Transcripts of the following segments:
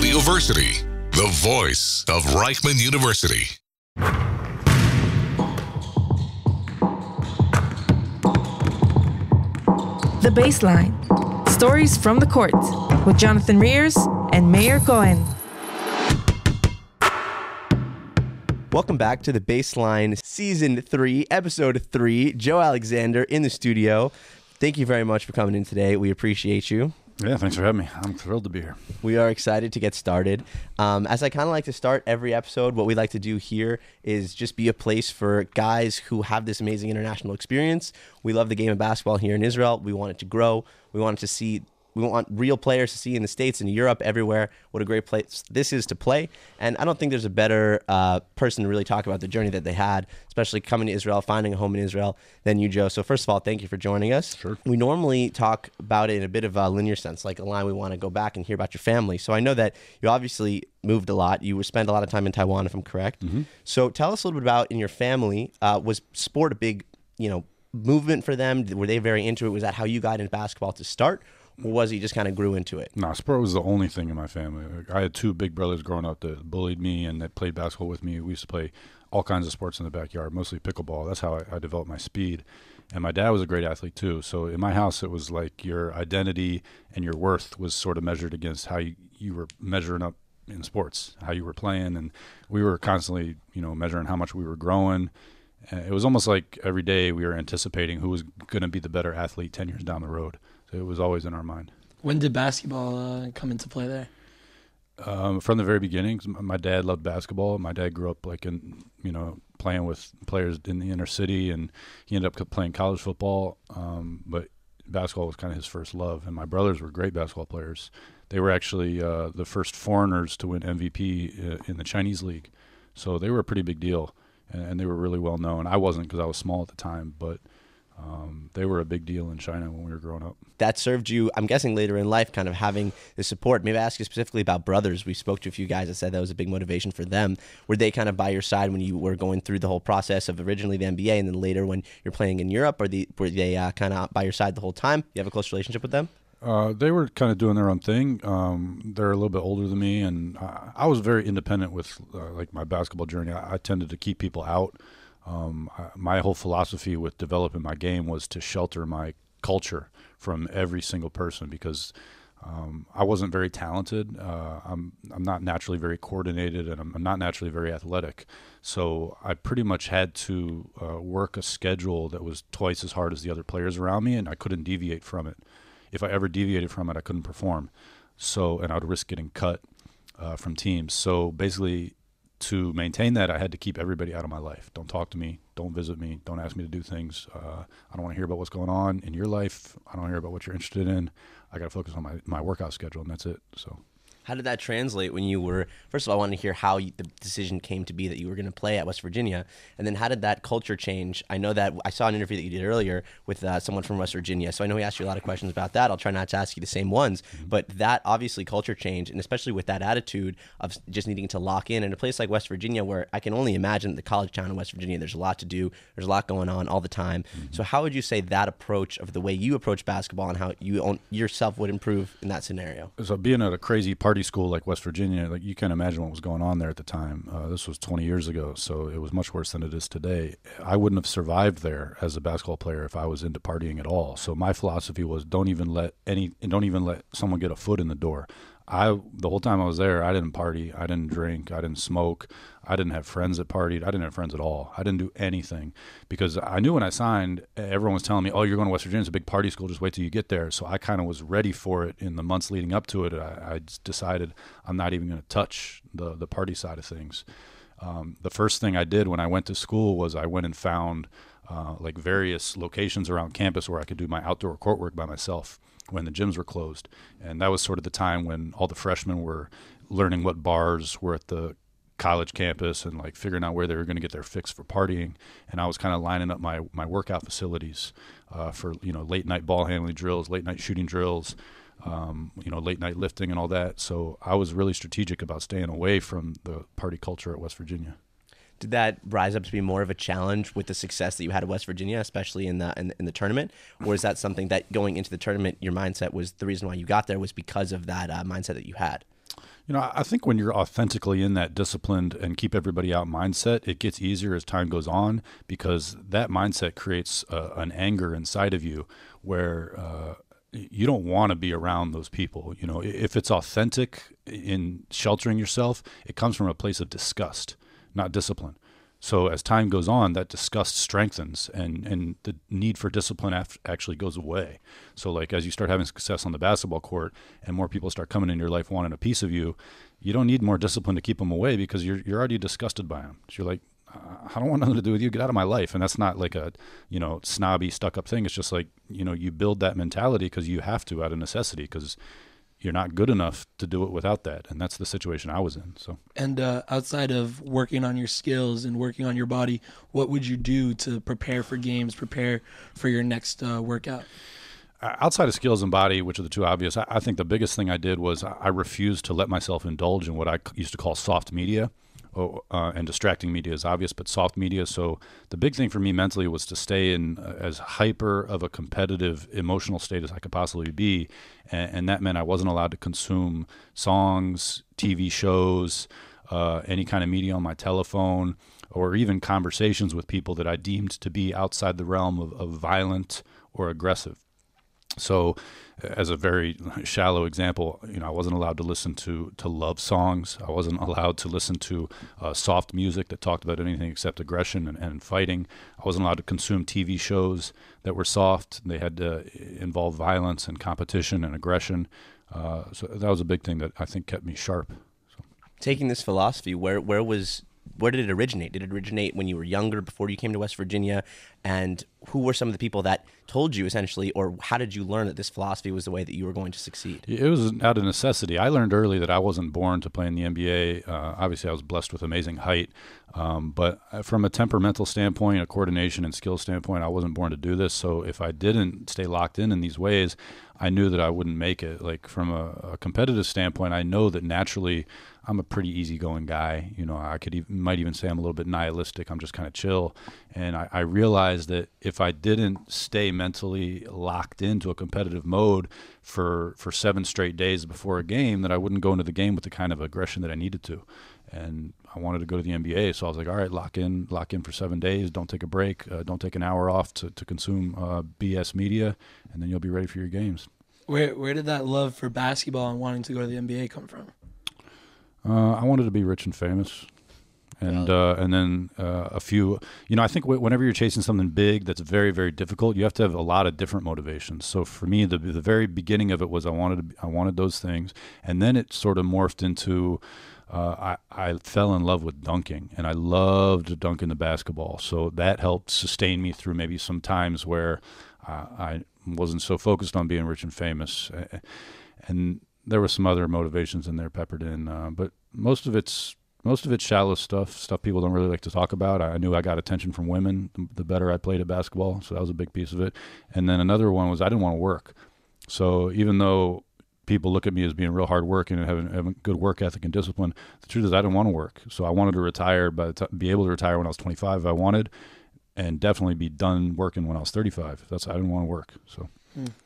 Audioversity, the voice of Reichman University. The Baseline. Stories from the court with Jonathan Rears and Mayor Cohen. Welcome back to The Baseline, Season 3, Episode 3. Joe Alexander in the studio. Thank you very much for coming in today. We appreciate you. Yeah, thanks for having me. I'm thrilled to be here. We are excited to get started. As I kind of like to start every episode, what we like to do here is just be a place for guys who have this amazing international experience. We love the game of basketball here in Israel. We want it to grow. We want real players to see in the States and Europe, everywhere. What a great place this is to play. And I don't think there's a better person to really talk about the journey that they had, especially coming to Israel, finding a home in Israel, than you, Joe. So first of all, thank you for joining us. Sure. We normally talk about it in a bit of a linear sense, like a line we want to go back and hear about your family. So I know that you obviously moved a lot. You spent a lot of time in Taiwan, if I'm correct. Mm-hmm. So tell us a little bit about in your family. Was sport a big, movement for them? Were they very into it? Was that how you got into basketball to start? Or was he just kind of grew into it? No, sport was the only thing in my family. I had two big brothers growing up that bullied me and that played basketball with me. We used to play all kinds of sports in the backyard, mostly pickleball. That's how I developed my speed. And my dad was a great athlete too. So in my house, it was like your identity and your worth was sort of measured against how you were measuring up in sports, how you were playing. And we were constantly, measuring how much we were growing. And it was almost like every day we were anticipating who was going to be the better athlete 10 years down the road. So it was always in our mind. When did basketball come into play there? From the very beginning, my dad loved basketball. My dad grew up playing with players in the inner city, and he ended up playing college football. But basketball was kind of his first love, and my brothers were great basketball players. They were actually the first foreigners to win MVP in the Chinese league, so they were a pretty big deal, and they were really well known. I wasn't because I was small at the time, but they were a big deal in China when we were growing up. That served you, I'm guessing, later in life, kind of having the support. Maybe I ask you specifically about brothers. We spoke to a few guys that said that was a big motivation for them. Were they kind of by your side when you were going through the whole process of originally the NBA and then later when you're playing in Europe? Were they kind of by your side the whole time? You have a close relationship with them? They were kind of doing their own thing. They're a little bit older than me, and I was very independent with my basketball journey. I tended to keep people out. My whole philosophy with developing my game was to shelter my culture from every single person because I wasn't very talented. I'm not naturally very coordinated, and I'm not naturally very athletic. So I pretty much had to work a schedule that was twice as hard as the other players around me, and I couldn't deviate from it. If I ever deviated from it, I couldn't perform. And I would risk getting cut from teams. So basically, to maintain that, I had to keep everybody out of my life. Don't talk to me. Don't visit me. Don't ask me to do things. I don't want to hear about what's going on in your life. I don't want to hear about what you're interested in. I got to focus on my workout schedule, and that's it. So, how did that translate when you were, first of all, I wanted to hear how the decision came to be that you were going to play at West Virginia, and then how did that culture change? I know that I saw an interview that you did earlier with someone from West Virginia, so I know he asked you a lot of questions about that. I'll try not to ask you the same ones, but that obviously culture change, and especially with that attitude of just needing to lock in a place like West Virginia where I can only imagine the college town in West Virginia, there's a lot to do, there's a lot going on all the time. So how would you say that approach of the way you approach basketball and how you yourself would improve in that scenario? So being at a crazy party school like West Virginia, you can't imagine what was going on there at the time. This was 20 years ago, so it was much worse than it is today. I wouldn't have survived there as a basketball player if I was into partying at all. So my philosophy was don't even let someone get a foot in the door. The whole time I was there, I didn't party, I didn't drink, I didn't smoke, I didn't have friends that partied, I didn't have friends at all. I didn't do anything because I knew when I signed, everyone was telling me, oh, you're going to West Virginia, it's a big party school, just wait till you get there. So I kind of was ready for it in the months leading up to it. I just decided I'm not even going to touch the party side of things. The first thing I did when I went to school was I went and found various locations around campus where I could do my outdoor court work by myself when the gyms were closed. And that was sort of the time when all the freshmen were learning what bars were at the college campus and figuring out where they were going to get their fix for partying. And I was kind of lining up my workout facilities for late night ball handling drills, late night shooting drills, late night lifting and all that. So I was really strategic about staying away from the party culture at West Virginia. Did that rise up to be more of a challenge with the success that you had at West Virginia, especially in the tournament? Or is that something that going into the tournament, your mindset was the reason why you got there was because of that mindset that you had? I think when you're authentically in that disciplined and keep everybody out mindset, it gets easier as time goes on, because that mindset creates an anger inside of you where you don't want to be around those people. If it's authentic in sheltering yourself, it comes from a place of disgust, not discipline. So as time goes on, that disgust strengthens, and the need for discipline actually goes away. So like as you start having success on the basketball court and more people start coming into your life wanting a piece of you, you don't need more discipline to keep them away, because you're already disgusted by them. So you're like, I don't want nothing to do with you. Get out of my life. And that's not like a, snobby, stuck up thing. It's just like, you build that mentality because you have to out of necessity, because you're not good enough to do it without that. And that's the situation I was in. So, And outside of working on your skills and working on your body, what would you do to prepare for games, prepare for your next workout? Outside of skills and body, which are the two obvious, I think the biggest thing I did was I refused to let myself indulge in what I used to call soft media. And distracting media is obvious, but soft media. So the big thing for me mentally was to stay in as hyper of a competitive emotional state as I could possibly be. And that meant I wasn't allowed to consume songs, TV shows, any kind of media on my telephone, or even conversations with people that I deemed to be outside the realm of violent or aggressive. So as a very shallow example, I wasn't allowed to listen to love songs. I wasn't allowed to listen to soft music that talked about anything except aggression and fighting. I wasn't allowed to consume TV shows that were soft. They had to involve violence and competition and aggression. So that was a big thing that I think kept me sharp. So. Taking this philosophy, where did it originate? Did it originate when you were younger, before you came to West Virginia? And who were some of the people that told you, essentially, or how did you learn that this philosophy was the way that you were going to succeed? It was out of necessity. I learned early that I wasn't born to play in the NBA. Obviously, I was blessed with amazing height. But from a temperamental standpoint, a coordination and skill standpoint, I wasn't born to do this. So if I didn't stay locked in these ways, I knew that I wouldn't make it. Like from a competitive standpoint, I know that naturally I'm a pretty easygoing guy. I might even say I'm a little bit nihilistic. I'm just kind of chill. And I realized that if I didn't stay mentally locked into a competitive mode for 7 straight days before a game, that I wouldn't go into the game with the kind of aggression that I needed to. And I wanted to go to the NBA, so I was like, all right, lock in for 7 days. Don't take a break. Don't take an hour off to consume BS media, and then you'll be ready for your games. Where did that love for basketball and wanting to go to the NBA come from? I wanted to be rich and famous. And then a few, I think whenever you're chasing something big that's very, very difficult, you have to have a lot of different motivations. So for me, the very beginning of it was I wanted those things, and then it sort of morphed into I fell in love with dunking, and I loved dunking the basketball. So that helped sustain me through maybe some times where I wasn't so focused on being rich and famous, and there were some other motivations in there peppered in, but most of it's shallow stuff people don't really like to talk about. I knew I got attention from women the better I played at basketball, so that was a big piece of it. And then another one was I didn't want to work. So even though people look at me as being real hard working and having good work ethic and discipline, the truth is I didn't want to work. So I wanted to retire, be able to retire when I was 25 if I wanted, and definitely be done working when I was 35. I didn't want to work. So.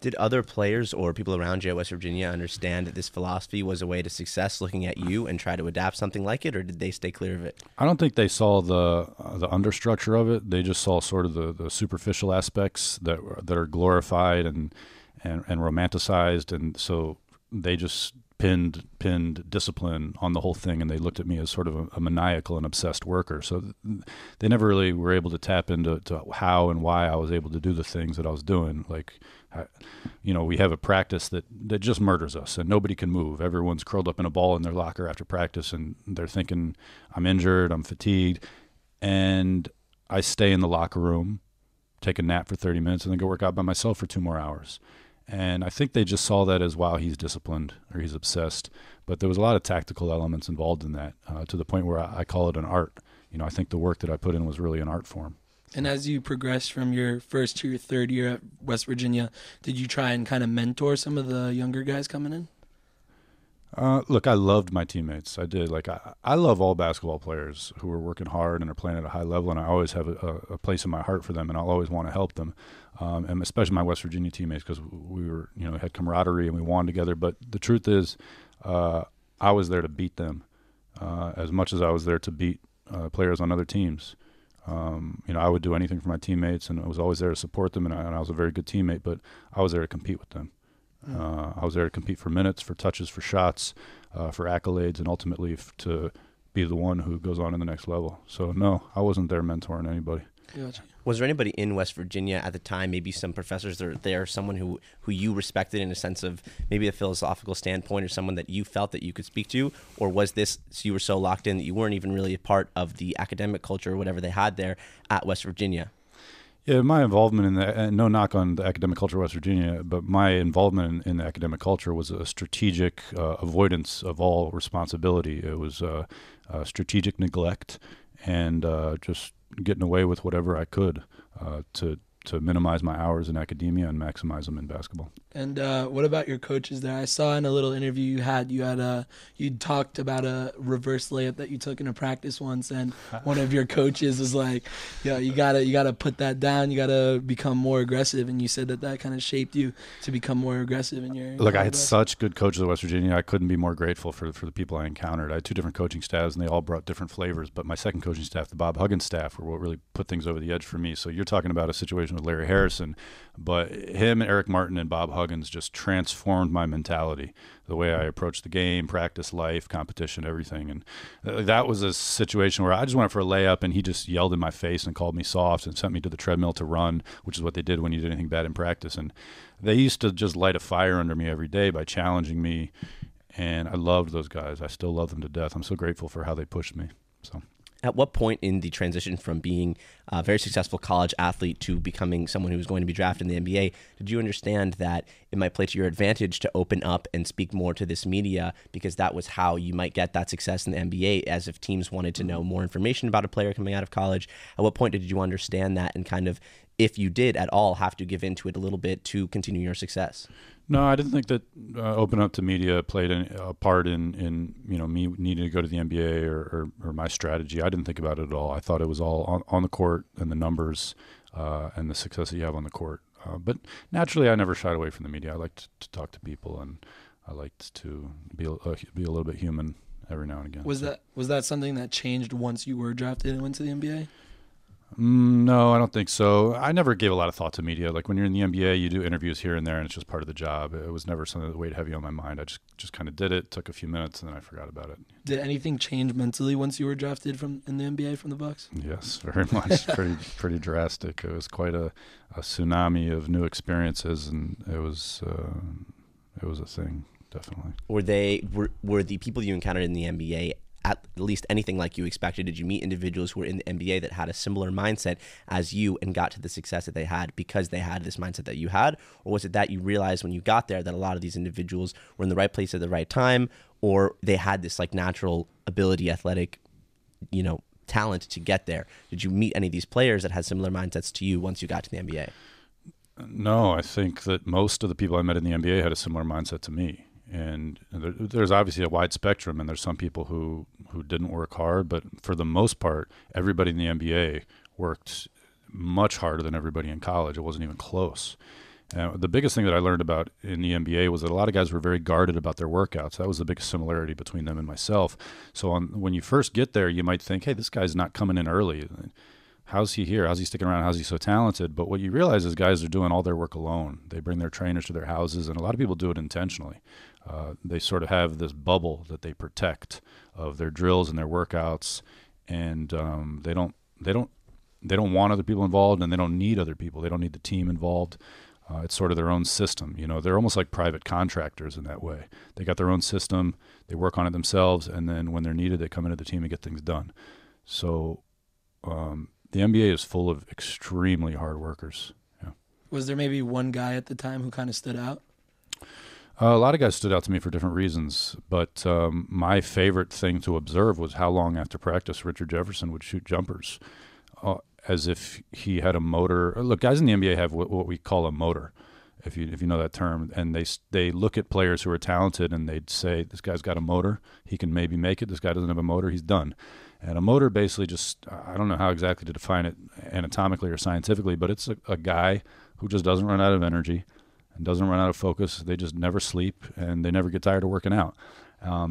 Did other players or people around you at West Virginia understand that this philosophy was a way to success, looking at you, and try to adapt something like it, or did they stay clear of it? I don't think they saw the understructure of it. They just saw sort of the superficial aspects that are glorified and romanticized, and so they just pinned discipline on the whole thing, and they looked at me as sort of a maniacal and obsessed worker. So they never really were able to tap into how and why I was able to do the things that I was doing. Like, we have a practice that just murders us, and nobody can move. Everyone's curled up in a ball in their locker after practice, and they're thinking, I'm injured, I'm fatigued, and I stay in the locker room, take a nap for 30 minutes, and then go work out by myself for 2 more hours. And I think they just saw that as, wow, he's disciplined or he's obsessed. But there was a lot of tactical elements involved in that, to the point where I call it an art. I think the work that I put in was really an art form. And as you progressed from your first to your third year at West Virginia, did you try and kind of mentor some of the younger guys coming in? Look, I loved my teammates. I did. Like, I love all basketball players who are working hard and are playing at a high level, and I always have a place in my heart for them, and I'll always want to help them, and especially my West Virginia teammates, because we were, had camaraderie and we won together. But the truth is, I was there to beat them as much as I was there to beat players on other teams. I would do anything for my teammates, and I was always there to support them, and I was a very good teammate, but I was there to compete with them. I was there to compete for minutes, for touches, for shots, for accolades, and ultimately to be the one who goes on to the next level. So, no, I wasn't there mentoring anybody. Gotcha. Was there anybody in West Virginia at the time, maybe some professors that were there, someone who you respected in a sense of maybe a philosophical standpoint, or someone that you felt that you could speak to? Or was this, so you were so locked in that you weren't even really a part of the academic culture or whatever they had there at West Virginia? Yeah, my involvement in that, and no knock on the academic culture of West Virginia, but my involvement in the academic culture was a strategic avoidance of all responsibility. It was strategic neglect and just getting away with whatever I could to minimize my hours in academia and maximize them in basketball. And what about your coaches there? I saw in a little interview you talked about a reverse layup that you took in a practice once, and one of your coaches was like, "Yeah, you gotta put that down. You gotta become more aggressive." And you said that kind of shaped you to become more aggressive in your. Look, I had such good coaches at West Virginia. I couldn't be more grateful for the people I encountered. I had 2 different coaching staffs, and they all brought different flavors. But my second coaching staff, the Bob Huggins staff, were what really put things over the edge for me. So you're talking about a situation with Larry Harrison, but him, Eric Martin, and Bob Huggins just transformed my mentality, the way I approached the game, practice, life, competition, everything. And that was a situation where I just went for a layup, and he just yelled in my face and called me soft and sent me to the treadmill to run, which is what they did when you did anything bad in practice. And they used to just light a fire under me every day by challenging me, and I loved those guys. I still love them to death. I'm so grateful for how they pushed me. So. At what point in the transition from being a very successful college athlete to becoming someone who was going to be drafted in the NBA, did you understand that it might play to your advantage to open up and speak more to this media, because that was how you might get that success in the NBA, as if teams wanted to know more information about a player coming out of college? At what point did you understand that, and kind of, if you did at all, have to give into it a little bit to continue your success? No, I didn't think that open up to media played a part in me needing to go to the NBA or my strategy. I didn't think about it at all. I thought it was all on the court and the numbers and the success that you have on the court. But naturally, I never shied away from the media. I liked to talk to people, and I liked to be a little bit human every now and again. Was that something that changed once you were drafted and went to the NBA? No, I don't think so. I never gave a lot of thought to media. Like when you're in the NBA, you do interviews here and there, and it's just part of the job. It was never something that weighed heavy on my mind. I just kind of did it, took a few minutes, and then I forgot about it. Did anything change mentally once you were drafted in the NBA from the Bucks? Yes, very much. pretty drastic. It was quite a tsunami of new experiences, and it was a thing, definitely. Were the people you encountered in the NBA at least anything like you expected? Did you meet individuals who were in the NBA that had a similar mindset as you and got to the success that they had because they had this mindset that you had? Or was it that you realized when you got there that a lot of these individuals were in the right place at the right time, or they had this like natural ability, athletic, talent to get there? Did you meet any of these players that had similar mindsets to you once you got to the NBA? No, I think that most of the people I met in the NBA had a similar mindset to me. And there's obviously a wide spectrum, and there's some people who didn't work hard, but for the most part, everybody in the NBA worked much harder than everybody in college. It wasn't even close. The biggest thing that I learned about in the NBA was that a lot of guys were very guarded about their workouts. That was the biggest similarity between them and myself. So when you first get there, you might think, hey, this guy's not coming in early. How's he here? How's he sticking around? How's he so talented? But what you realize is guys are doing all their work alone. They bring their trainers to their houses, and a lot of people do it intentionally. They sort of have this bubble that they protect of their drills and their workouts, and they don't want other people involved, and they don't need other people. They don't need the team involved. It's sort of their own system. They're almost like private contractors in that way. They got their own system. They work on it themselves, and then when they're needed, they come into the team and get things done. So the NBA is full of extremely hard workers. Yeah. Was there maybe one guy at the time who kind of stood out? A lot of guys stood out to me for different reasons, but my favorite thing to observe was how long after practice Richard Jefferson would shoot jumpers as if he had a motor. Look, guys in the NBA have what we call a motor, if you know that term, and they look at players who are talented and they'd say, this guy's got a motor, he can maybe make it. This guy doesn't have a motor, he's done. And a motor basically just, I don't know how exactly to define it anatomically or scientifically, but it's a guy who just doesn't run out of energy and doesn't run out of focus. They just never sleep, and they never get tired of working out.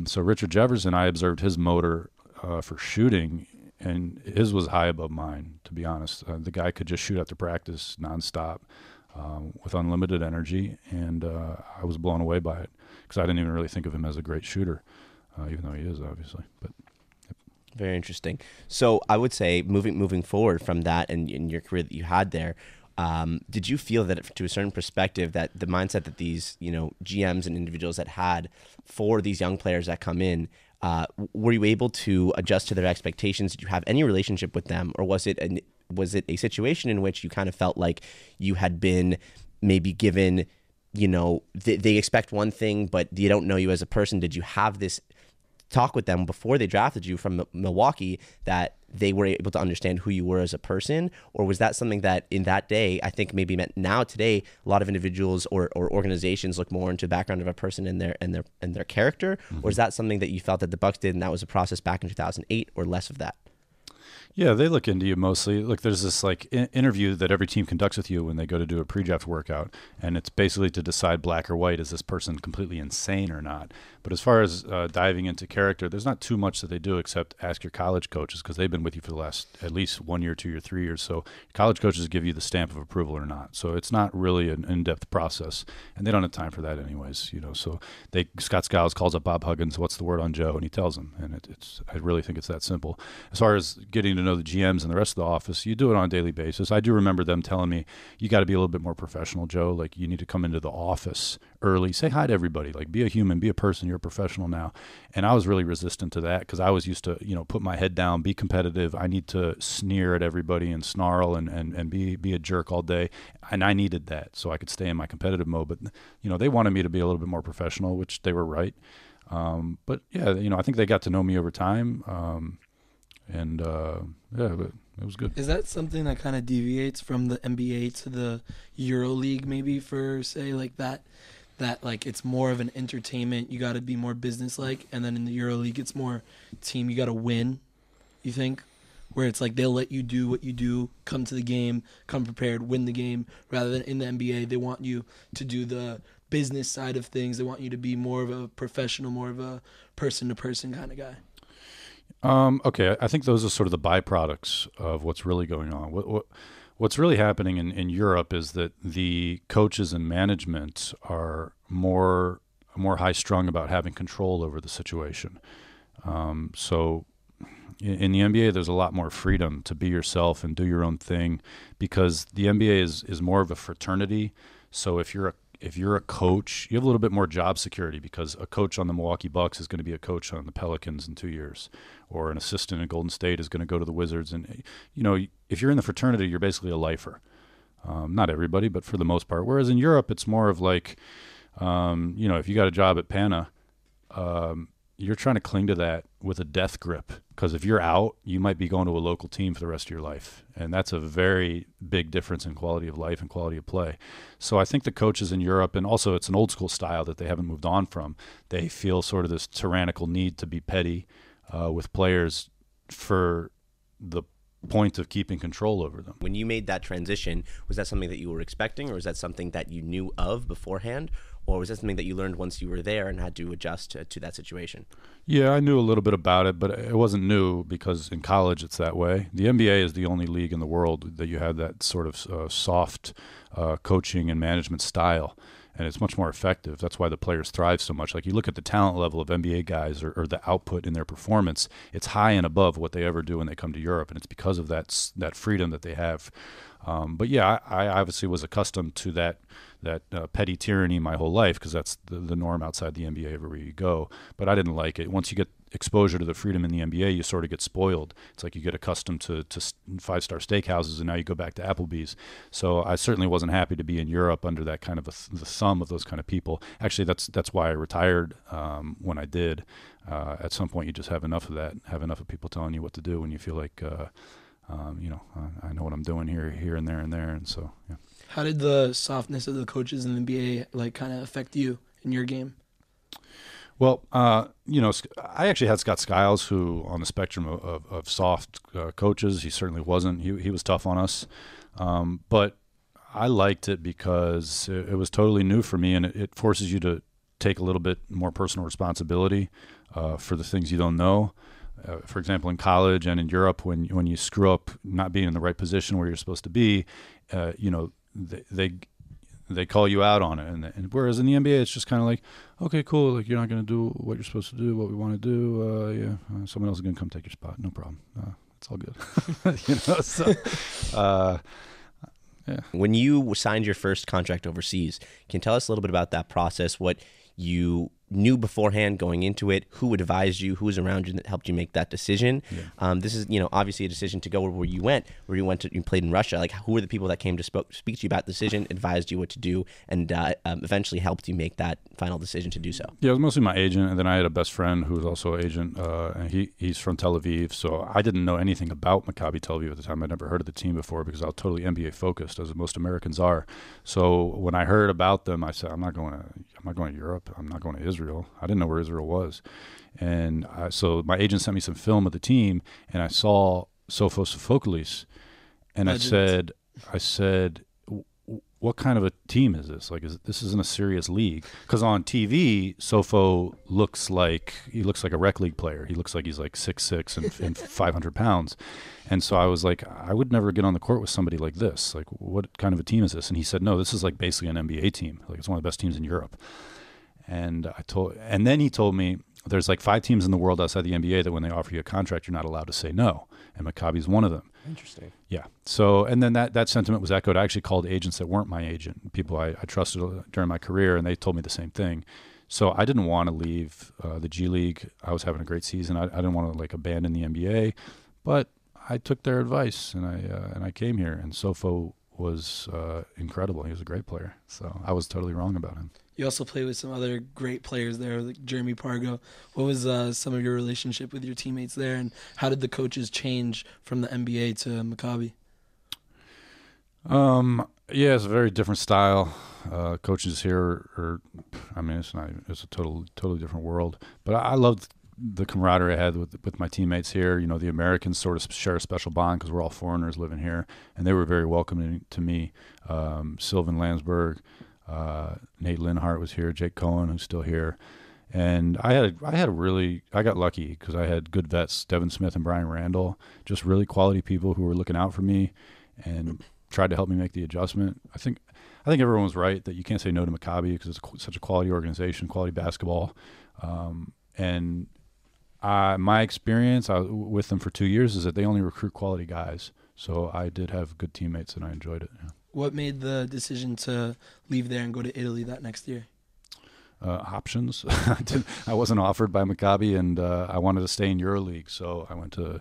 So Richard Jefferson, I observed his motor for shooting, and his was high above mine, to be honest. The guy could just shoot after practice nonstop with unlimited energy, and I was blown away by it because I didn't even really think of him as a great shooter, even though he is, obviously. But very interesting. So I would say moving forward from that and in your career that you had there, did you feel that to a certain perspective that the mindset that these GMs and individuals that had for these young players that come in, were you able to adjust to their expectations? Did you have any relationship with them, or was it a situation in which you kind of felt like you had been maybe given, they expect one thing, but they don't know you as a person? Did you have this talk with them before they drafted you from Milwaukee that they were able to understand who you were as a person? Or was that something that in that day, I think maybe meant now today, a lot of individuals or organizations look more into the background of a person and their character? Mm-hmm. Or is that something that you felt that the Bucks did and that was a process back in 2008, or less of that? Yeah, they look into you mostly. Look, there's this interview that every team conducts with you when they go to do a pre-draft workout, and it's basically to decide black or white, is this person completely insane or not? But as far as diving into character, there's not too much that they do except ask your college coaches, because they've been with you for the last at least 1 year, 2 year, 3 years. So college coaches give you the stamp of approval or not. So it's not really an in-depth process, and they don't have time for that anyways. So Scott Skiles calls up Bob Huggins, what's the word on Joe, and he tells him, and I really think it's that simple. As far as getting to know the GMs and the rest of the office, you do it on a daily basis. I do remember them telling me, you got to be a little bit more professional, Joe. Like, you need to come into the office early, say hi to everybody, like, be a human, be a person, you're a professional now. And I was really resistant to that because I was used to, put my head down, be competitive. I need to sneer at everybody and snarl and be a jerk all day. And I needed that so I could stay in my competitive mode. But, they wanted me to be a little bit more professional, which they were right. But yeah, I think they got to know me over time. But it was good. Is that something that kind of deviates from the NBA to the Euro League, maybe, for say like that like it's more of an entertainment, you got to be more business-like, and then in the Euro League it's more team, you got to win, you think? Where it's like they'll let you do what you do, come to the game, come prepared, win the game, rather than in the NBA they want you to do the business side of things. They want you to be more of a professional, more of a person-to-person kind of guy. Okay, I think those are sort of the byproducts of what's really going on. What's really happening in Europe is that the coaches and management are more high-strung about having control over the situation. So in the NBA, there's a lot more freedom to be yourself and do your own thing, because the NBA is more of a fraternity. So if you're a coach, you have a little bit more job security, because a coach on the Milwaukee Bucks is going to be a coach on the Pelicans in 2 years, or an assistant at Golden State is going to go to the Wizards. And, if you're in the fraternity, you're basically a lifer. Not everybody, but for the most part. Whereas in Europe, it's more of like, if you got a job at Pana, you're trying to cling to that with a death grip, because if you're out, you might be going to a local team for the rest of your life. And that's a very big difference in quality of life and quality of play. So I think the coaches in Europe, and also it's an old school style that they haven't moved on from, they feel sort of this tyrannical need to be petty with players for the point of keeping control over them. When you made that transition, was that something that you were expecting, or was that something that you knew of beforehand? Or was that something that you learned once you were there and had to adjust to that situation? Yeah, I knew a little bit about it, but it wasn't new, because in college it's that way. The NBA is the only league in the world that you have that sort of soft coaching and management style, and it's much more effective. That's why the players thrive so much. Like, you look at the talent level of NBA guys, or the output in their performance, it's high and above what they ever do when they come to Europe, and it's because of that freedom that they have. But yeah, I obviously was accustomed to that petty tyranny my whole life, because that's the norm outside the NBA everywhere you go. But I didn't like it. Once you get exposure to the freedom in the NBA, you sort of get spoiled. It's like you get accustomed to 5-star steakhouses, and now you go back to Applebee's. So I certainly wasn't happy to be in Europe under that kind of the thumb of those kind of people. Actually, that's why I retired when I did. At some point, you just have enough of that, have enough of people telling you what to do, when you feel like, I know what I'm doing here and there and there. And so, yeah. How did the softness of the coaches in the NBA kind of affect you in your game? Well, I actually had Scott Skiles, who on the spectrum of soft coaches, he certainly wasn't. He was tough on us, but I liked it because it was totally new for me, and it forces you to take a little bit more personal responsibility for the things you don't know. For example, in college and in Europe, when you screw up not being in the right position where you're supposed to be, they call you out on it. And whereas in the NBA, it's just kind of like, okay, cool, like you're not going to do what you're supposed to do, what we want to do. Someone else is going to come take your spot. No problem. It's all good. Yeah. When you signed your first contract overseas, can you tell us a little bit about that process, what you knew beforehand going into it, who advised you, who was around you that helped you make that decision? Yeah. This is, obviously a decision to go where you went, you played in Russia. Like, who were the people that came to speak to you about the decision, advised you what to do, and eventually helped you make that final decision to do so? Yeah, it was mostly my agent, and then I had a best friend who was also an agent, and he's from Tel Aviv, so I didn't know anything about Maccabi Tel Aviv at the time. I'd never heard of the team before because I was totally NBA focused, as most Americans are. So when I heard about them, I said, I'm not going to Europe. I'm not going to Israel. I didn't know where Israel was. And so my agent sent me some film of the team, and I saw Sofos Sophocles, and Legend. I said, what kind of a team is this? Like, this isn't a serious league. Because on TV, Sofo looks like a rec league player. He looks like he's like 6'6" and 500 pounds. And so I was like, I would never get on the court with somebody like this. Like, what kind of a team is this? And he said, no, this is like basically an NBA team. Like, it's one of the best teams in Europe. And then he told me there's like 5 teams in the world outside the NBA that when they offer you a contract, you're not allowed to say no. And Maccabi's one of them. Interesting. Yeah. So, and then that sentiment was echoed. I actually called agents that weren't my agent, people I trusted during my career, and they told me the same thing. So I didn't want to leave the G League. I was having a great season. I didn't want to like abandon the NBA, but I took their advice and I came here. And Sofo was incredible. He was a great player. So I was totally wrong about him. You also played with some other great players there, like Jeremy Pargo. What was some of your relationship with your teammates there, and how did the coaches change from the NBA to Maccabi? Yeah, it's a very different style. Coaches here it's a totally different world. But I loved the camaraderie I had with my teammates here. The Americans sort of share a special bond because we're all foreigners living here, and they were very welcoming to me. Sylvan Landsberg, Nate Linhart was here, Jake Cohen, who's still here. And I got lucky because I had good vets, Devin Smith and Brian Randall, just really quality people who were looking out for me and tried to help me make the adjustment. I think everyone was right that you can't say no to Maccabi because it's such a quality organization, quality basketball. And my experience with them for 2 years is that they only recruit quality guys. So I did have good teammates and I enjoyed it. Yeah. What made the decision to leave there and go to Italy that next year? Options. I wasn't offered by Maccabi, and I wanted to stay in EuroLeague, so I went to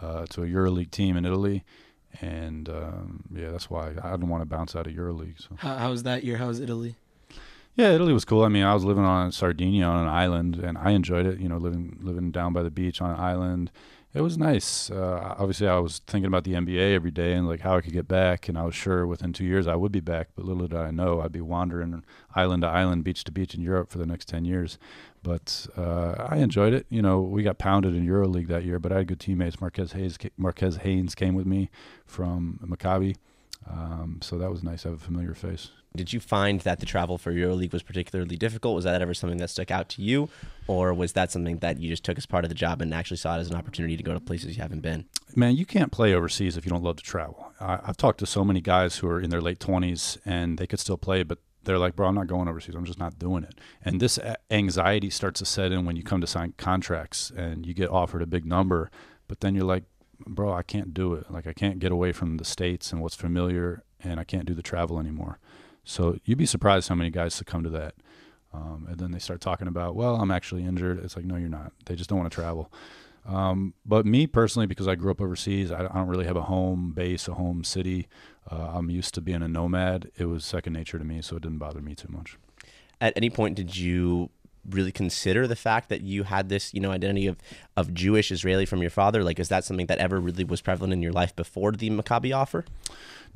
a EuroLeague team in Italy, and that's why I didn't want to bounce out of EuroLeague. So. How was that year? How was Italy? Yeah, Italy was cool. I mean, I was living on Sardinia on an island, and I enjoyed it. Living down by the beach on an island. It was nice. Obviously, I was thinking about the NBA every day and like how I could get back, and I was sure within 2 years I would be back. But little did I know I'd be wandering island to island, beach to beach in Europe for the next 10 years. But I enjoyed it. We got pounded in EuroLeague that year, but I had good teammates. Marquez Haynes came with me from Maccabi, so that was nice to have a familiar face. Did you find that the travel for EuroLeague was particularly difficult? Was that ever something that stuck out to you? Or was that something that you just took as part of the job and actually saw it as an opportunity to go to places you haven't been? Man, you can't play overseas if you don't love to travel. I've talked to so many guys who are in their late 20s and they could still play, but they're like, bro, I'm not going overseas. I'm just not doing it. And this anxiety starts to set in when you come to sign contracts and you get offered a big number, but then you're like, bro, I can't do it. Like, I can't get away from the States and what's familiar, and I can't do the travel anymore. So you'd be surprised how many guys succumb to that. And then they start talking about, well, I'm actually injured. It's like, no, you're not. They just don't want to travel. But me personally, because I grew up overseas, I don't really have a home base, a home city. I'm used to being a nomad. It was second nature to me, so it didn't bother me too much. At any point, did you really consider the fact that you had this, identity of Jewish Israeli from your father? Like, is that something that ever really was prevalent in your life before the Maccabi offer?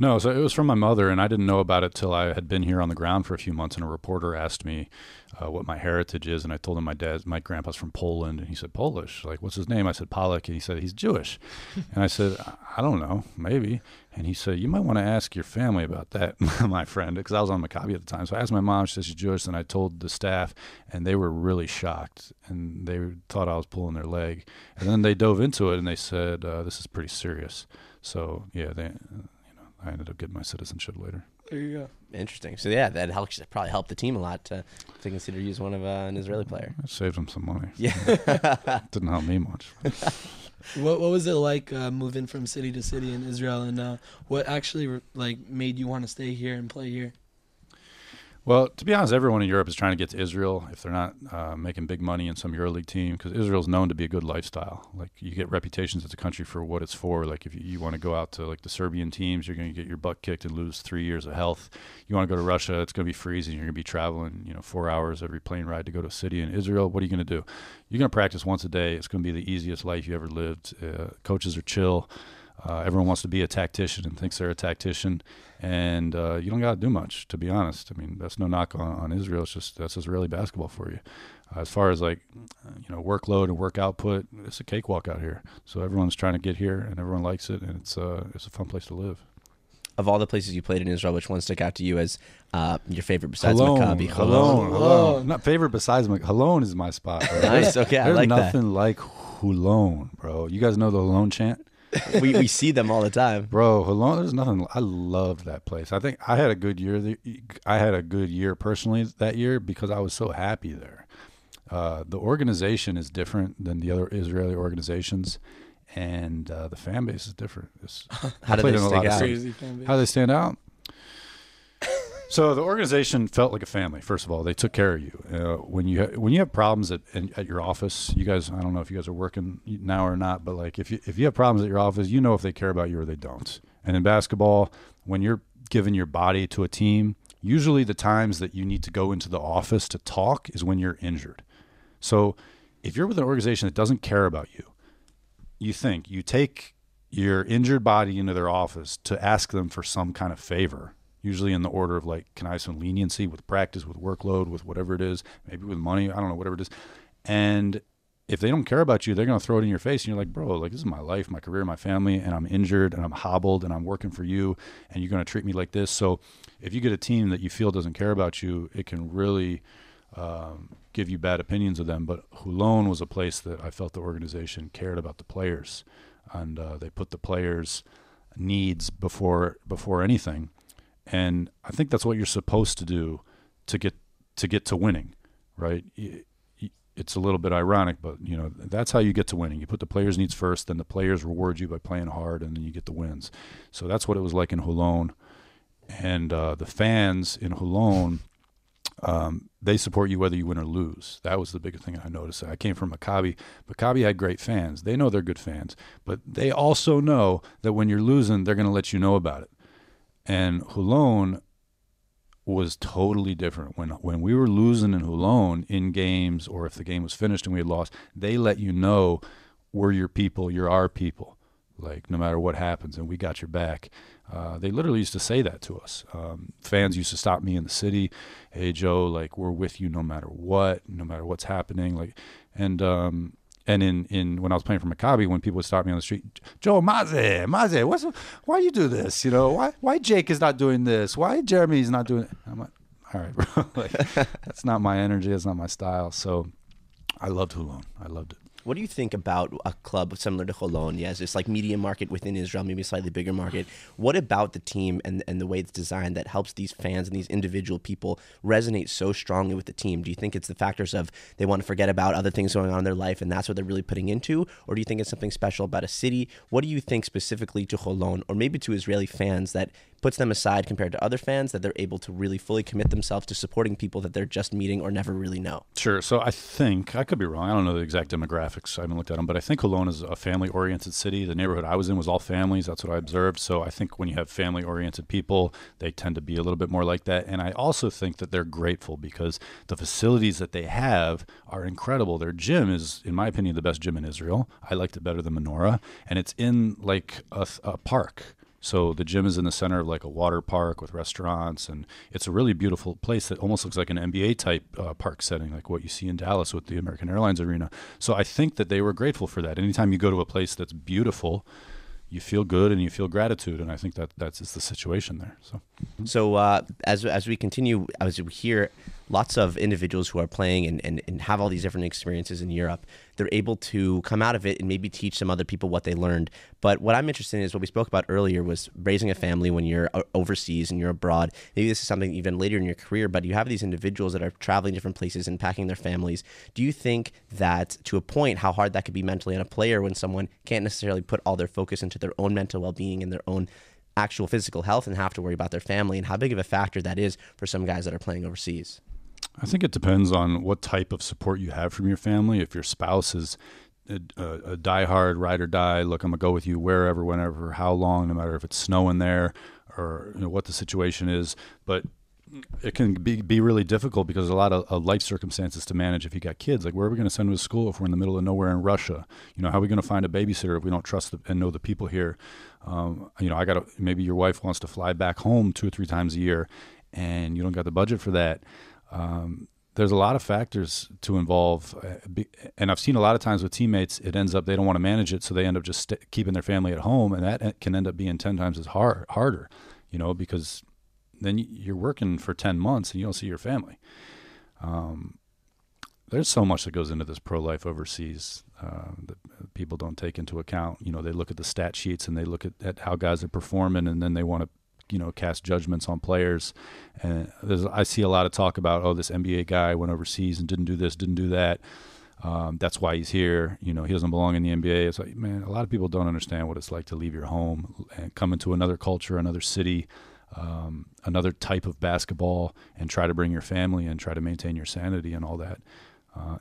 No, so it was from my mother, and I didn't know about it till I had been here on the ground for a few months, and a reporter asked me what my heritage is, and I told him my grandpa's from Poland, and he said, Polish? Like, what's his name? I said, Pollock, and he said, he's Jewish. And I said, I don't know, maybe. And he said, you might want to ask your family about that, my friend, because I was on Maccabi at the time. So I asked my mom, she said she's Jewish, and I told the staff, and they were really shocked, and they thought I was pulling their leg. And then they dove into it, and they said, this is pretty serious. So, yeah, I ended up getting my citizenship later. There you go. Interesting. So yeah, that probably helped the team a lot to consider you as one of an Israeli player. I saved them some money. Yeah. Didn't help me much. What was it like moving from city to city in Israel, and what actually made you want to stay here and play here? Well, to be honest, everyone in Europe is trying to get to Israel if they're not making big money in some EuroLeague team, because Israel's known to be a good lifestyle. Like, you get reputations as a country for what it's for. Like, if you want to go out to like the Serbian teams, you're going to get your butt kicked and lose 3 years of health. You want to go to Russia, it's going to be freezing. You're going to be traveling, 4 hours every plane ride to go to a city. In Israel, what are you going to do? You're going to practice once a day. It's going to be the easiest life you ever lived. Coaches are chill. Everyone wants to be a tactician and thinks they're a tactician, and you don't got to do much, to be honest. I mean, that's no knock on Israel. It's just that's Israeli basketball for you. As far as workload and work output, it's a cakewalk out here. So everyone's trying to get here, and everyone likes it, and it's a fun place to live. Of all the places you played in Israel, which one stuck out to you as your favorite besides Holon, Maccabi? Holon. Not favorite besides Holon is my spot. Bro. Nice. Okay, I like that. There's nothing like Holon, bro. You guys know the Holon chant? we see them all the time, bro. Holon, there's nothing. I loved that place. I think I had a good year. I had a good year personally that year because I was so happy there. The organization is different than the other Israeli organizations, and the fan base is different. How do they stick out? How do they stand out? So the organization felt like a family. First of all, they took care of you. When you have problems at your office, you guys, I don't know if you guys are working now or not, but like if you have problems at your office, you know if they care about you or they don't. And in basketball, when you're giving your body to a team, usually the times that you need to go into the office to talk is when you're injured. So if you're with an organization that doesn't care about you, you take your injured body into their office to ask them for some kind of favor. Usually in the order of like, can I have some leniency with practice, with workload, with whatever it is, maybe with money, I don't know, whatever it is. And if they don't care about you, they're going to throw it in your face. And you're like, bro, like this is my life, my career, my family, and I'm injured and I'm hobbled and I'm working for you and you're going to treat me like this. So if you get a team that you feel doesn't care about you, it can really give you bad opinions of them. But Holon was a place that I felt the organization cared about the players, and they put the players' needs before anything. And I think that's what you're supposed to do to get to winning, right? It's a little bit ironic, but that's how you get to winning. You put the players' needs first, then the players reward you by playing hard, and then you get the wins. So that's what it was like in Holon. And the fans in Holon, they support you whether you win or lose. That was the biggest thing I noticed. I came from Maccabi. Maccabi had great fans. They know they're good fans, but they also know that when you're losing, they're going to let you know about it. And Holon was totally different. When we were losing in Holon in games, or if the game was finished and we had lost, they let you know, we're your people, you're our people. Like, no matter what happens, and we got your back. They literally used to say that to us. Fans used to stop me in the city. Hey, Joe, like, we're with you no matter what's happening. Like, and in when I was playing for Maccabi, when people would stop me on the street, Joe, Maze, why you do this? Why Jake is not doing this? Why Jeremy's not doing it? I'm like, all right, bro. Like, that's not my energy. That's not my style. So I loved Holon. I loved it. What do you think about a club similar to Holon? Yes, it's like medium market within Israel, maybe a slightly bigger market. What about the team and the way it's designed that helps these fans and these individual people resonate so strongly with the team? Do you think it's the factors of they want to forget about other things going on in their life and that's what they're really putting into? Or do you think it's something special about a city? What do you think specifically to Holon, or maybe to Israeli fans, that puts them aside compared to other fans, that they're able to really fully commit themselves to supporting people that they're just meeting or never really know? Sure. So I think, I could be wrong, I don't know the exact demographics, I haven't looked at them, but I think Holon is a family-oriented city. The neighborhood I was in was all families. That's what I observed. So I think when you have family-oriented people, they tend to be a little bit more like that. And I also think that they're grateful because the facilities that they have are incredible. Their gym is, in my opinion, the best gym in Israel. I liked it better than Menorah. And it's in like a park. So the gym is in the center of like a water park with restaurants, and it's a really beautiful place that almost looks like an NBA type park setting, like what you see in Dallas with the American Airlines Arena. So I think that they were grateful for that. Anytime you go to a place that's beautiful, you feel good and you feel gratitude, and I think that's the situation there. So as we continue, as we hear lots of individuals who are playing and have all these different experiences in Europe, they're able to come out of it and maybe teach some other people what they learned. But what I'm interested in is what we spoke about earlier was raising a family when you're overseas and you're abroad. Maybe this is something even later in your career, but you have these individuals that are traveling different places and packing their families. Do you think that, to a point, how hard that could be mentally on a player when someone can't necessarily put all their focus into their own mental well-being and their own actual physical health and have to worry about their family, and how big of a factor that is for some guys that are playing overseas? I think it depends on what type of support you have from your family. If your spouse is a diehard ride or die, look, I'm gonna go with you wherever, whenever, how long, no matter if it's snowing there or what the situation is. But it can be really difficult because there's a lot of life circumstances to manage if you got kids. Like, where are we going to send them to school if we're in the middle of nowhere in Russia? How are we going to find a babysitter if we don't trust and know the people here? Maybe your wife wants to fly back home 2 or 3 times a year, and you don't got the budget for that. There's a lot of factors to involve, and I've seen a lot of times with teammates, it ends up they don't want to manage it, so they end up just keeping their family at home, and that can end up being 10 times as harder, because then you're working for 10 months and you don't see your family. There's so much that goes into this pro life overseas that people don't take into account. They look at the stat sheets and they look at how guys are performing, and then they want to cast judgments on players. And I see a lot of talk about, this NBA guy went overseas and didn't do this, didn't do that. That's why he's here. He doesn't belong in the NBA. It's like, man, a lot of people don't understand what it's like to leave your home and come into another culture, another city, another type of basketball, and try to bring your family and try to maintain your sanity and all that.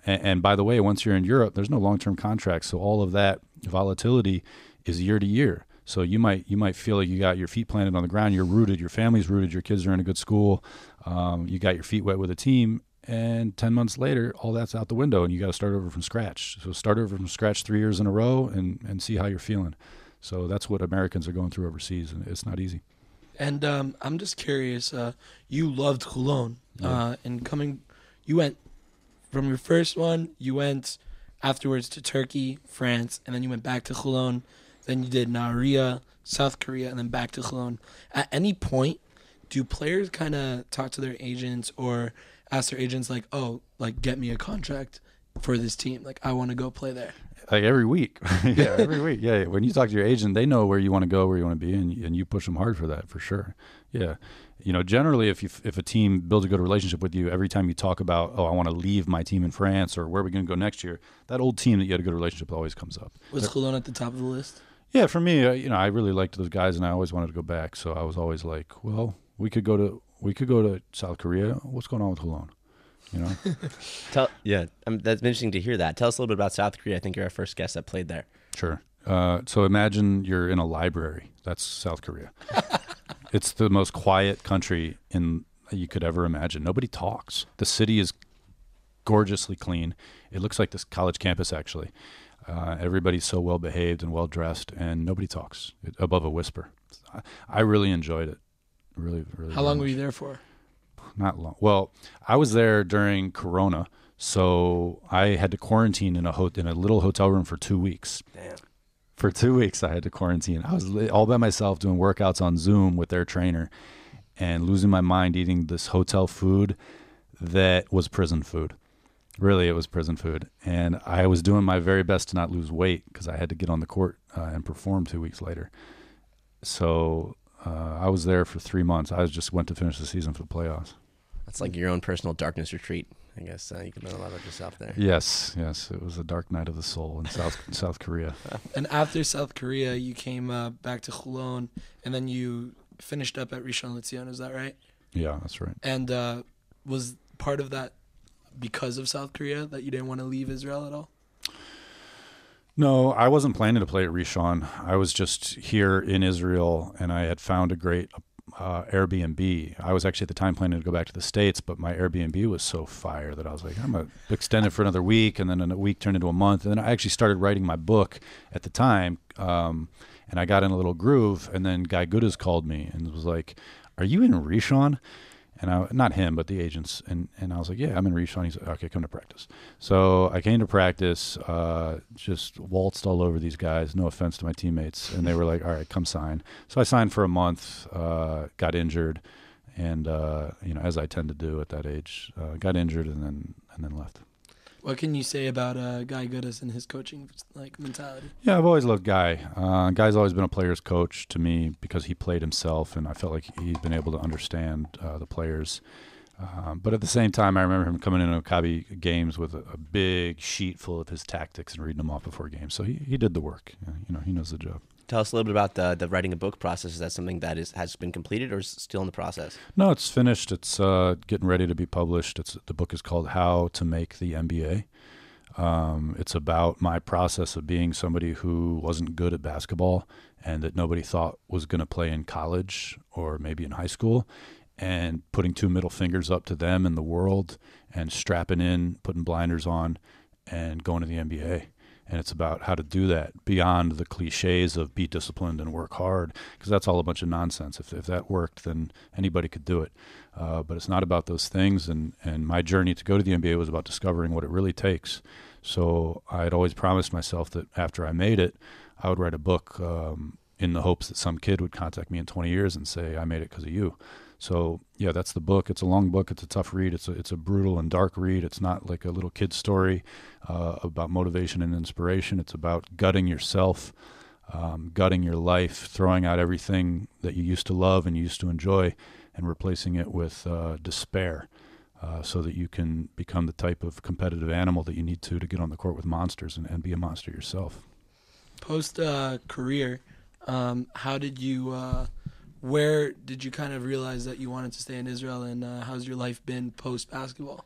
And by the way, once you're in Europe, there's no long-term contracts. So all of that volatility is year to year. So you might feel like you got your feet planted on the ground, you're rooted, your family's rooted, your kids are in a good school, you got your feet wet with a team, and 10 months later, all that's out the window, and you got to start over from scratch. So start over from scratch 3 years in a row and see how you're feeling. So that's what Americans are going through overseas, and it's not easy. And I'm just curious, you loved Cologne, you went from your first one, you went afterwards to Turkey, France, and then you went back to Cologne. Then you did Nairobi, South Korea, and then back to Cologne. At any point, do players kind of talk to their agents or ask their agents get me a contract for this team? Like, I want to go play there. Like every week. Yeah, every week. Yeah, when you talk to your agent, they know where you want to go, where you want to be, and you push them hard for that, for sure. Yeah. Generally, if a team builds a good relationship with you, every time you talk about, I want to leave my team in France or where are we going to go next year, that old team that you had a good relationship with always comes up. Was Cologne at the top of the list? Yeah, for me, I really liked those guys, and I always wanted to go back. So I was always like, well, we could go to South Korea. What's going on with Cologne? That's interesting to hear that. Tell us a little bit about South Korea. I think you're our first guest that played there. Sure. So imagine you're in a library. That's South Korea. It's the most quiet country you could ever imagine. Nobody talks. The city is gorgeously clean. It looks like this college campus, actually. Everybody's so well behaved and well dressed, and nobody talks above a whisper. I really enjoyed it. Really, really. How long were you there for? Not long. Well, I was there during Corona, so I had to quarantine in a little hotel room for 2 weeks. Damn. For 2 weeks, I had to quarantine. I was all by myself doing workouts on Zoom with their trainer, and losing my mind eating this hotel food that was prison food. Really, it was prison food. And I was doing my very best to not lose weight because I had to get on the court and perform 2 weeks later. So I was there for 3 months. I just went to finish the season for the playoffs. That's like your own personal darkness retreat. I guess you can learn a lot about yourself there. Yes. It was a dark night of the soul in South Korea. And after South Korea, you came back to Cologne, and then you finished up at Rishon LeZion. Is that right? Yeah, that's right. And was part of that because of South Korea that you didn't want to leave Israel at all? No, I wasn't planning to play at Rishon. I was just here in Israel, and I had found a great Airbnb. I was actually at the time planning to go back to the States, but my Airbnb was so fire that I was like, I'm going to extend it for another week, and then a week turned into a month. And then I actually started writing my book at the time, and I got in a little groove, and then Guy Goodas called me and was like, are you in Rishon? And not him, but the agents. And I was like, yeah, I'm in reach. He's like, okay, come to practice. So I came to practice, just waltzed all over these guys. No offense to my teammates. And they were like, all right, come sign. So I signed for a month, got injured. And, as I tend to do at that age, got injured and then left. What can you say about Guy Goodis and his coaching mentality? Yeah, I've always loved Guy. Guy's always been a player's coach to me because he played himself, and I felt like he's been able to understand the players. But at the same time, I remember him coming into Maccabi games with a big sheet full of his tactics and reading them off before games. So he did the work. He knows the job. Tell us a little bit about the writing a book process. Is that something that has been completed or is still in the process? No, it's finished. It's getting ready to be published. The book is called How to Make the NBA. It's about my process of being somebody who wasn't good at basketball and that nobody thought was going to play in college or maybe in high school, and putting two middle fingers up to them in the world and strapping in, putting blinders on, and going to the NBA. And it's about how to do that beyond the cliches of be disciplined and work hard, because that's all a bunch of nonsense. If that worked, then anybody could do it. But it's not about those things. And my journey to go to the NBA was about discovering what it really takes. So I had always promised myself that after I made it, I would write a book in the hopes that some kid would contact me in 20 years and say, I made it because of you. So, yeah, that's the book. It's a long book. It's a tough read. It's a brutal and dark read. It's not like a little kid's story about motivation and inspiration. It's about gutting yourself, gutting your life, throwing out everything that you used to love and you used to enjoy, and replacing it with despair so that you can become the type of competitive animal that you need to get on the court with monsters and be a monster yourself. Post-career, how did you... where did you kind of realize that you wanted to stay in Israel, and how's your life been post-basketball?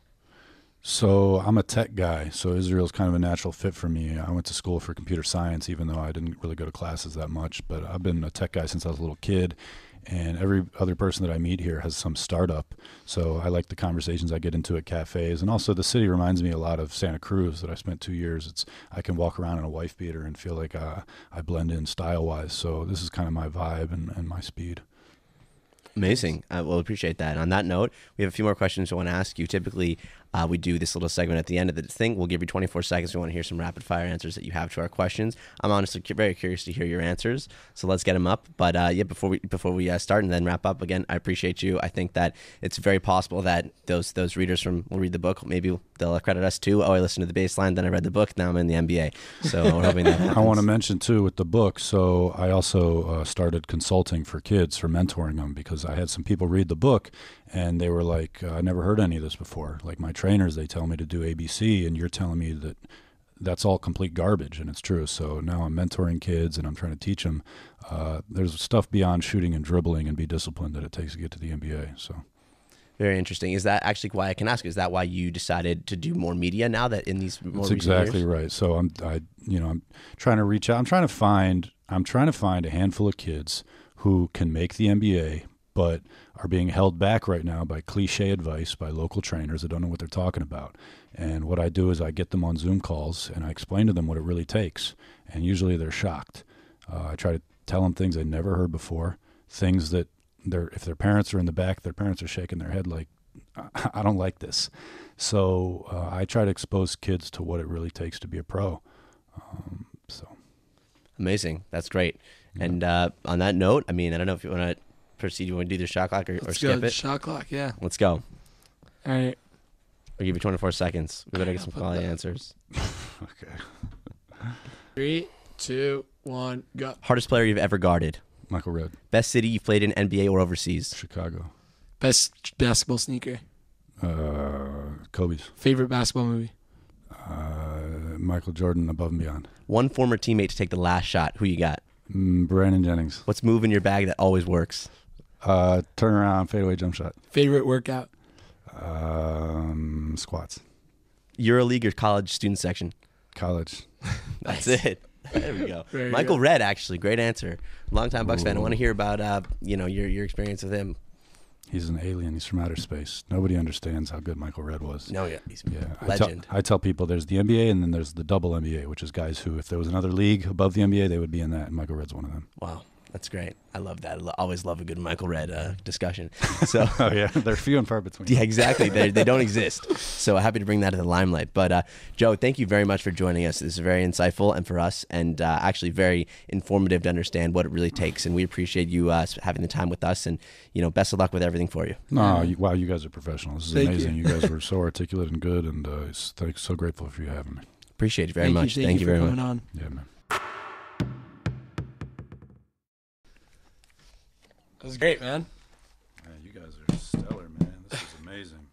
So I'm a tech guy, so Israel's kind of a natural fit for me. I went to school for computer science, even though I didn't really go to classes that much, but I've been a tech guy since I was a little kid, and every other person that I meet here has some startup. So I like the conversations I get into at cafes, and also the city reminds me a lot of Santa Cruz that I spent 2 years. I can walk around in a wife beater and feel like I blend in style-wise. So this is kind of my vibe and my speed. Amazing. We'll appreciate that. On that note, we have a few more questions I want to ask you. Typically, we do this little segment at the end of the thing. We'll give you 24 seconds. We want to hear some rapid fire answers that you have to our questions. I'm honestly very curious to hear your answers, so let's get them up. But before we start and then wrap up, again, I appreciate you. I think that it's very possible that those readers will read the book. Maybe they'll credit us too. Oh, I listened to the baseline, then I read the book. Now I'm in the NBA. So we're hoping that happens. I want to mention too with the book. So I also started consulting for kids, for mentoring them, because I had some people read the book and they were like, I never heard any of this before. Like my trainers, they tell me to do ABC, and you're telling me that that's all complete garbage, and it's true. So now I'm mentoring kids, and I'm trying to teach them. There's stuff beyond shooting and dribbling and be disciplined that it takes to get to the NBA. So very interesting. Is that actually why I can ask? Is that why you decided to do more media now that in these more recent exactly years? Right. So I'm trying to reach out. I'm trying to find a handful of kids who can make the NBA, but are being held back right now by cliche advice by local trainers that don't know what they're talking about. And what I do is I get them on Zoom calls and I explain to them what it really takes. And usually they're shocked. I try to tell them things they never heard before, things that if their parents are in the back, their parents are shaking their head like, I don't like this. So I try to expose kids to what it really takes to be a pro. Amazing. That's great. Yeah. And on that note, I don't know if you want to proceed. You want to do the shot clock or skip it? Shot clock, yeah. Let's go. All right. I'll give you 24 seconds. We better get some quality answers. Okay. 3, 2, 1, go. Hardest player you've ever guarded? Michael Redd. Best city you've played in, NBA or overseas? Chicago. Best basketball sneaker? Kobe's. Favorite basketball movie? Michael Jordan, Above and Beyond. One former teammate to take the last shot. Who you got? Brandon Jennings. What's move in your bag that always works? Turn around, fadeaway jump shot. Favorite workout? Squats. EuroLeague or college student section? College. That's it. There we go. Very Michael good. Redd, actually, great answer. Longtime Bucks fan. I want to hear about your experience with him. He's an alien. He's from outer space. Nobody understands how good Michael Redd was. No, yeah, he's legend. I tell people there's the NBA and then there's the double NBA, which is guys who, if there was another league above the NBA, they would be in that. And Michael Redd's one of them. Wow. That's great. I love that. I always love a good Michael Redd discussion. So, Oh yeah, they're few and far between. yeah, exactly. They don't exist. So happy to bring that to the limelight. But Joe, thank you very much for joining us. This is very insightful and for us, and actually very informative to understand what it really takes. And we appreciate you having the time with us. And best of luck with everything for you. No, wow, you guys are professionals. This is Thank amazing. you. You guys were so articulate and good, and so grateful for you having me. Appreciate it very much. Thank you for very coming much. on. Yeah, man. That was great, man. Man, you guys are stellar, man. This is amazing.